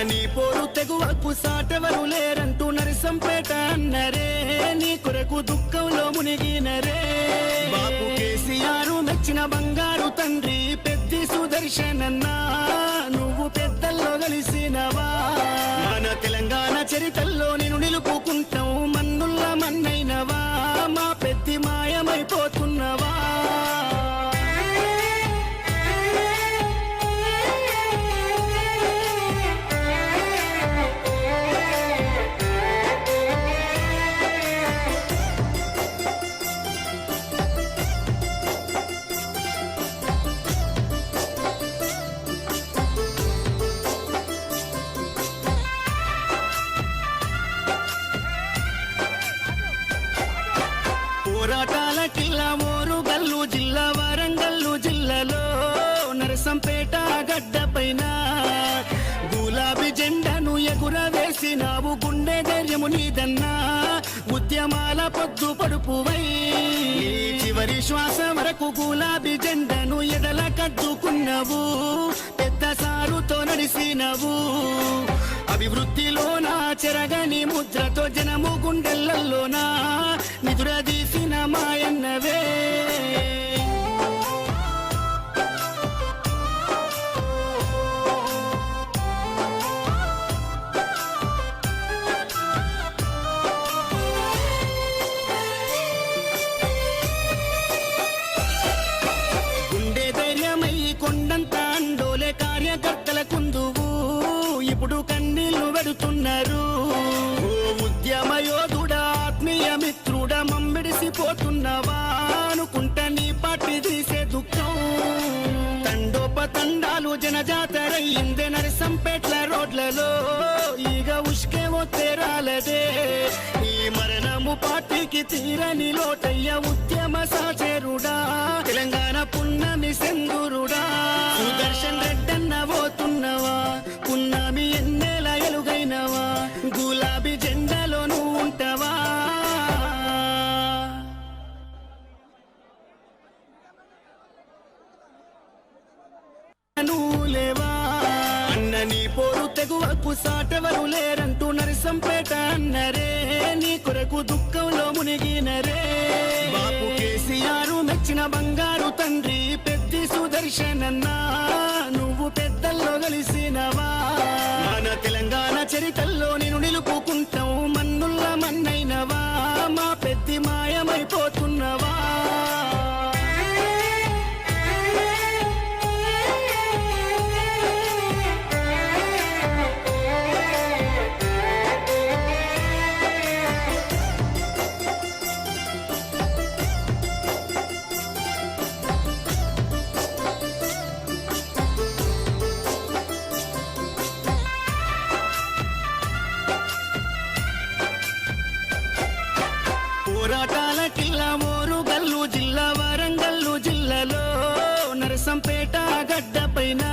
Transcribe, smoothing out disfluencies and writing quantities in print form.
నీ పోరు తెగువకు సాటెవరు లేరంటూ నరసంపేట అన్నరే నీ కొరకు దుఃఖంలో మునిగినరే బాపు కేసీఆర్ మెచ్చిన బంగారు తండ్రి పెద్ది సుదర్శనన్నా నువ్వు పెద్దల్లో కలిసినవా మన తెలంగాణ చరితల్లో నేను నిలుపుకుంటావు మన్నుల్ల మన్నైనవా మా పెద్ది మాయమైపోతున్నవా పోరాటాల కిల్లా మోరుగల్లు జిల్లా వరంగల్లు జిల్లాలో నరసంపేట గడ్డ పైన గులాబీ జెండాను ఎగురవేసినావు గుండె ధైర్యము నీదన్నా ఉద్యమాల పొద్దు పడుపువై చివరి శ్వాస వరకు గులాబీ జెండాను ఎడల కద్దుకున్నావు పెద్ద సారుతో నడిసినవు అభివృద్ధిలోనా చెరగని ముద్రతో జనము గుండెలలోనా నిదురదీసిన మాయన్నవే గుండె ధైర్యమై కొండంత అండోలే కార్యకర్తల కుందువు ఇప్పుడు కన్నీళ్లు పెడుతున్నారు ఉద్యమ యోధుడా ఆత్మీయ మిత్రుడా మమ్మిడిసిపోతున్నవా అనుకుంటా నీ పార్టీ తీసే దుఃఖం తండోపతండాలు జనజాతరయ్యిందే నరసంపేట్ల రోడ్లలో ఈగ ఉష్కేమో తేరాలదే ఈ మరణము పార్టీకి తీరని లోటయ్య ఉద్యమ సాచేరుడా తెలంగాణ పున్నమి సెందురుడా సుదర్శన్ రెడ్డన్న పోతున్నవా పున్నమి ఎన్నేల ఎలుగైనవా గులాబీ జెండాలో నువ్వు ఉంటావా నువ్వు లేవా అన్న నీ పోరు తెగువకు సాటెవరు లేరంటూ నరసంపేట అన్నరే నీ కొరకు దుఃఖంలో మునిగినరే బాపు కేసీఆర్ మెచ్చిన బంగారు తండ్రి పెద్ది సుదర్శనన్నా నువ్వు పెద్దల్లో కలిసినవా మన తెలంగాణ చరితల్లో నేను నిలుపుకుంటావు మన్నుల్ల మన్నైనవా మా పెద్ది మాయమైపోతున్నవా పోరాటాల కిల్లా మోరుగల్లు జిల్లా వరంగల్లు జిల్లాలో నరసంపేట గడ్డ పైన